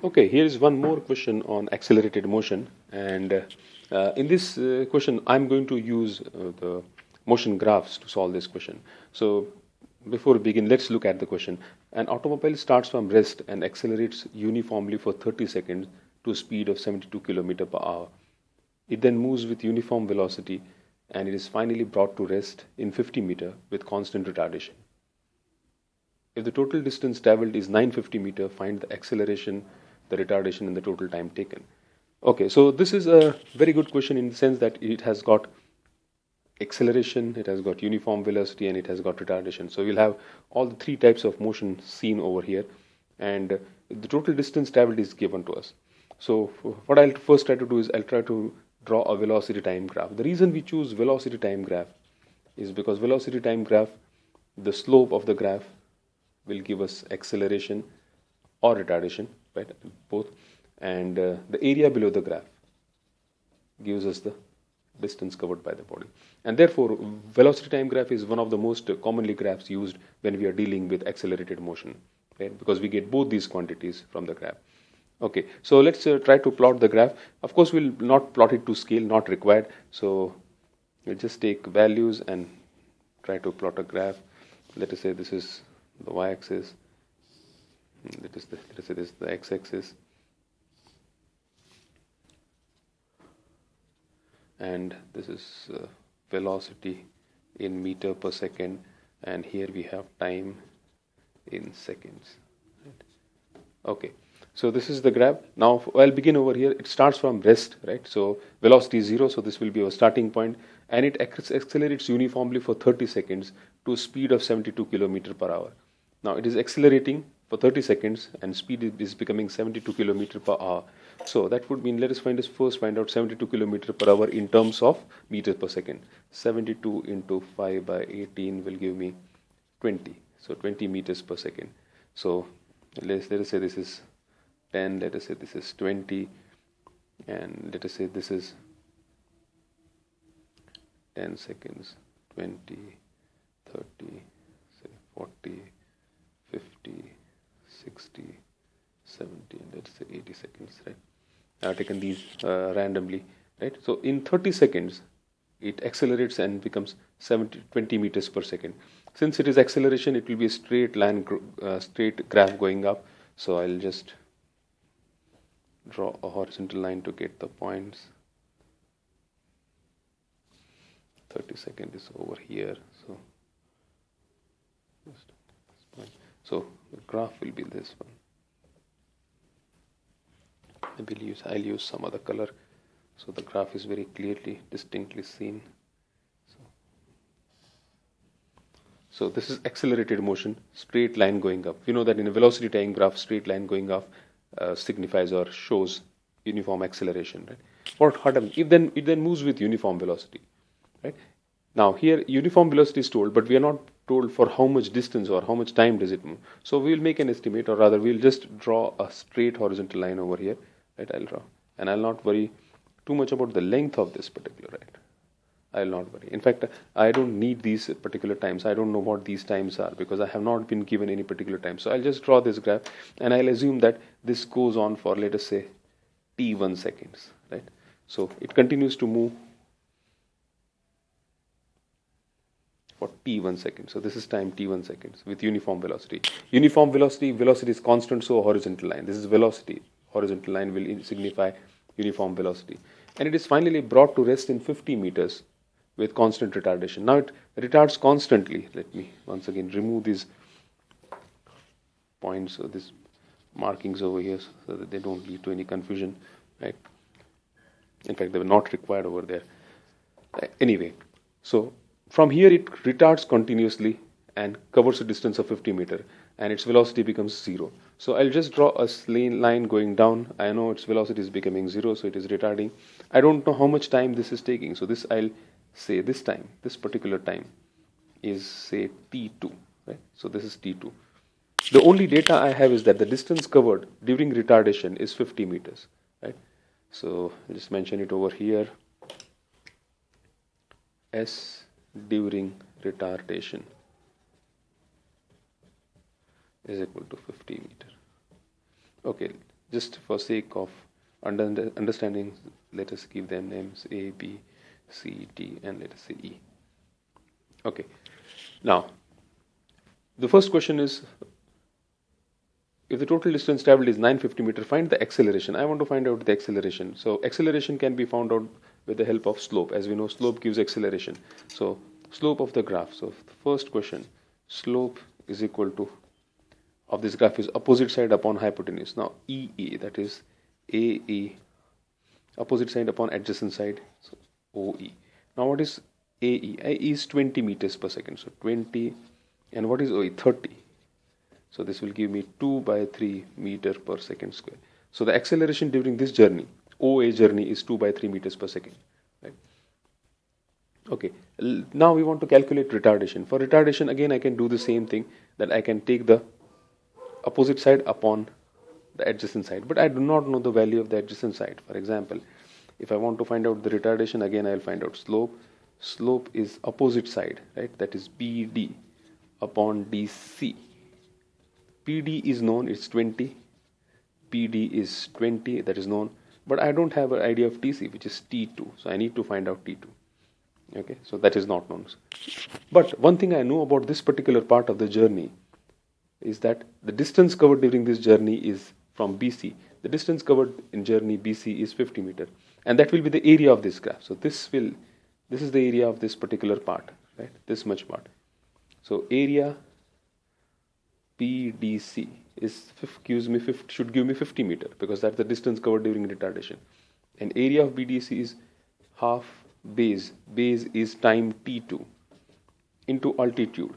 Okay, here is one more question on accelerated motion, and in this question, I'm going to use the motion graphs to solve this question. So, before we begin, let's look at the question. An automobile starts from rest and accelerates uniformly for 30 seconds to a speed of 72 km per hour. It then moves with uniform velocity, and it is finally brought to rest in 50 meter with constant retardation. If the total distance traveled is 950 meter, find the acceleration, the retardation, and the total time taken. Okay, so this is a very good question in the sense that it has got acceleration, it has got uniform velocity, and it has got retardation. So we'll have all the three types of motion seen over here, and the total distance traveled is given to us. So what I'll first try to do is I'll try to draw a velocity time graph. The reason we choose velocity time graph is because velocity time graph, the slope of the graph will give us acceleration or retardation, right? Both, and the area below the graph gives us the distance covered by the body, and therefore velocity time graph is one of the most commonly graphs used when we are dealing with accelerated motion, right? Because we get both these quantities from the graph. Okay, so let's try to plot the graph. Of course, we'll not plot it to scale, not required. So we'll just take values and try to plot a graph. Let us say this is the y-axis. Let us say this is the x-axis, and this is velocity in meter per second, and here we have time in seconds. Right? Okay. So this is the graph. Now I'll begin over here. It starts from rest, right? So velocity is 0, so this will be our starting point, and it accelerates uniformly for 30 seconds to a speed of 72 km per hour. Now it is accelerating for 30 seconds and speed is becoming 72 km per hour. So that would mean, let us first find out 72 km per hour in terms of meters per second. 72 into 5 by 18 will give me 20. So 20 meters per second. So let us say this is 10, let us say this is 20, and let us say this is 10 seconds, 20, 30, 40, 50, 60, 70, and let's say 80 seconds, right? I've taken these randomly, right? So in 30 seconds, it accelerates and becomes 20 meters per second. Since it is acceleration, it will be a straight line, straight graph going up. So I'll just draw a horizontal line to get the points. 30 seconds is over here, so just this point. So the graph will be this one. I'll use some other color so the graph is very clearly, distinctly seen. So this is accelerated motion, straight line going up. You know that in a velocity time graph, straight line going up signifies or shows uniform acceleration, right? What happens if then it then moves with uniform velocity, right? Now here uniform velocity is told, but we are not told for how much distance or how much time does it move. So we will make an estimate, or rather we'll just draw a straight horizontal line over here, right? I'll draw, and I'll not worry too much about the length of this particular, right? I'll not worry. In fact, I don't need these particular times. I don't know what these times are because I have not been given any particular time. So I'll just draw this graph, and I'll assume that this goes on for, let us say, t1 seconds, right? So it continues to move for t1 seconds. So this is time t1 seconds with uniform velocity. Uniform velocity is constant, so a horizontal line. This is velocity. Horizontal line will signify uniform velocity. And it is finally brought to rest in 50 meters with constant retardation. Now it retards constantly. Let me once again remove these points, so these markings over here, so that they don't lead to any confusion, right? In fact, they were not required over there. Anyway, so from here it retards continuously and covers a distance of 50 meters, and its velocity becomes 0. So I'll just draw a line going down. I know its velocity is becoming 0, so it is retarding. I don't know how much time this is taking, so this I'll say this time, this particular time is, say, t2, right? So this is t2. The only data I have is that the distance covered during retardation is 50 meters, right? So I'll just mention it over here. S during retardation is equal to 50 meters. Okay, just for sake of understanding, let us give them names A, B, C, D, and let us say E. Okay. Now, the first question is, if the total distance traveled is 950 meters, find the acceleration. I want to find out the acceleration. So acceleration can be found out with the help of slope. As we know, slope gives acceleration. So slope of the graph. So the first question, slope is equal to, of this graph is opposite side upon hypotenuse. Now EE, that is AE, opposite side upon adjacent side, so OE. Now what is AE? AE is 20 meters per second. So 20, and what is OE? 30. So this will give me 2 by 3 meter per second square. So the acceleration during this journey, OA journey, is 2 by 3 meters per second. Right? Okay. Now we want to calculate retardation. For retardation, again, I can do the same thing, that I can take the opposite side upon the adjacent side. But I do not know the value of the adjacent side. For example, if I want to find out the retardation, again, I will find out slope. Slope is opposite side, right? That is BD upon DC. PD is known, it's 20. PD is 20, that is known. But I don't have an idea of TC, which is T2. So I need to find out T2. Okay, so that is not known. But one thing I know about this particular part of the journey is that the distance covered during this journey is from BC. The distance covered in journey BC is 50 meters. And that will be the area of this graph. So this is the area of this particular part, right? This much part. So area PDC should give me 50 meters, because that's the distance covered during retardation. And area of BDC is half base. Base is time T2 into altitude.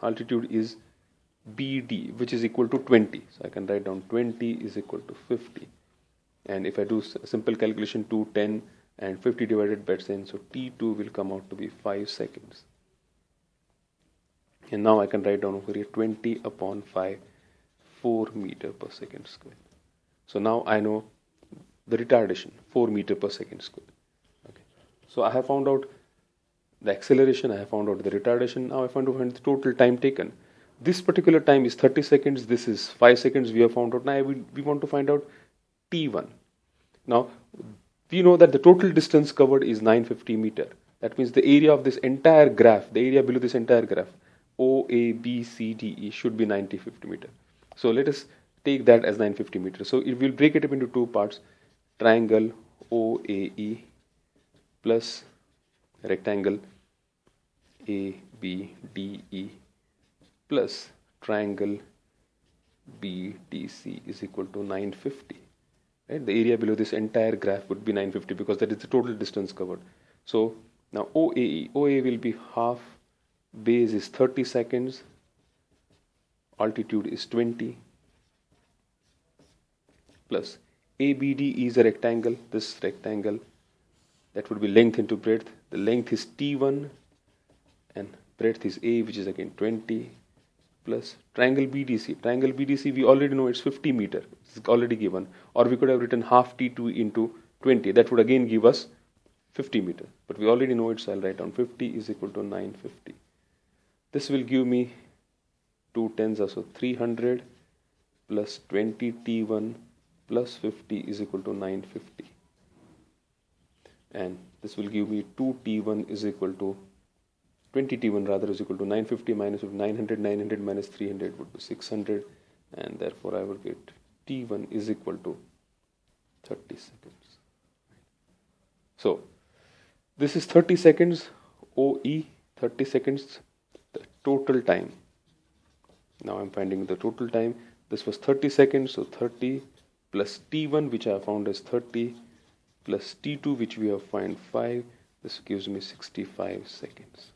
Altitude is BD, which is equal to 20. So I can write down 20 is equal to 50. And if I do a simple calculation, 2, 10 and 50 divided by 10, so T2 will come out to be 5 seconds. And now I can write down over here 20 upon 5, 4 meter per second square. So now I know the retardation, 4 meter per second square. Okay. So I have found out the acceleration, I have found out the retardation. Now I find out the total time taken. This particular time is 30 seconds. This is 5 seconds we have found out. Now we want to find out T1. Now we know that the total distance covered is 950 meter. That means the area of this entire graph, the area below this entire graph, OA, B, C, D, E, should be 950 meter. So let us take that as 950 meters. So it will break it up into two parts. Triangle OAE plus rectangle ABDE plus triangle BDC is equal to 950. Right? The area below this entire graph would be 950, because that is the total distance covered. So now OAE will be half. Base is 30 seconds, altitude is 20, plus ABD is a rectangle, this rectangle, that would be length into breadth. The length is T1 and breadth is A, which is again 20, plus triangle BDC. Triangle BDC, we already know it's 50 meter, it's already given, or we could have written half T2 into 20, that would again give us 50 meter, but we already know it, so I'll write down 50 is equal to 950. This will give me 2 tens, so 300 plus 20 T1 plus 50 is equal to 950. And this will give me 2 T1 is equal to 20 T1 rather is equal to 950 minus 900. 900 minus 300 would be 600, and therefore I will get T1 is equal to 30 seconds. So this is 30 seconds, OE 30 seconds, the total time. Now I'm finding the total time. This was 30 seconds, so 30 plus T1, which I found as 30, plus T2, which we have found 5. This gives me 65 seconds.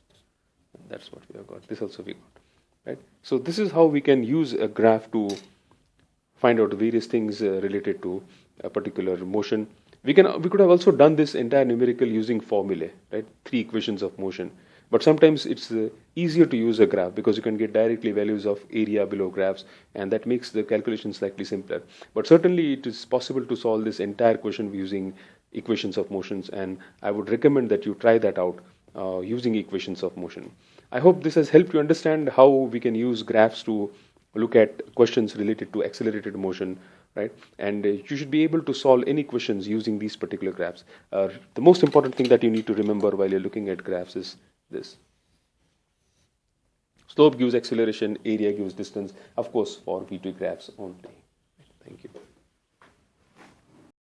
And that's what we have got. This also we got. Right? So this is how we can use a graph to find out various things related to a particular motion. We could have also done this entire numerical using formulae, right? 3 equations of motion. But sometimes it's easier to use a graph, because you can get directly values of area below graphs, and that makes the calculation slightly simpler. But certainly it is possible to solve this entire question using equations of motions, and I would recommend that you try that out using equations of motion. I hope this has helped you understand how we can use graphs to look at questions related to accelerated motion right? And you should be able to solve any questions using these particular graphs. The most important thing that you need to remember while you're looking at graphs is this. Slope gives acceleration, area gives distance, of course, for V2 graphs only. Thank you.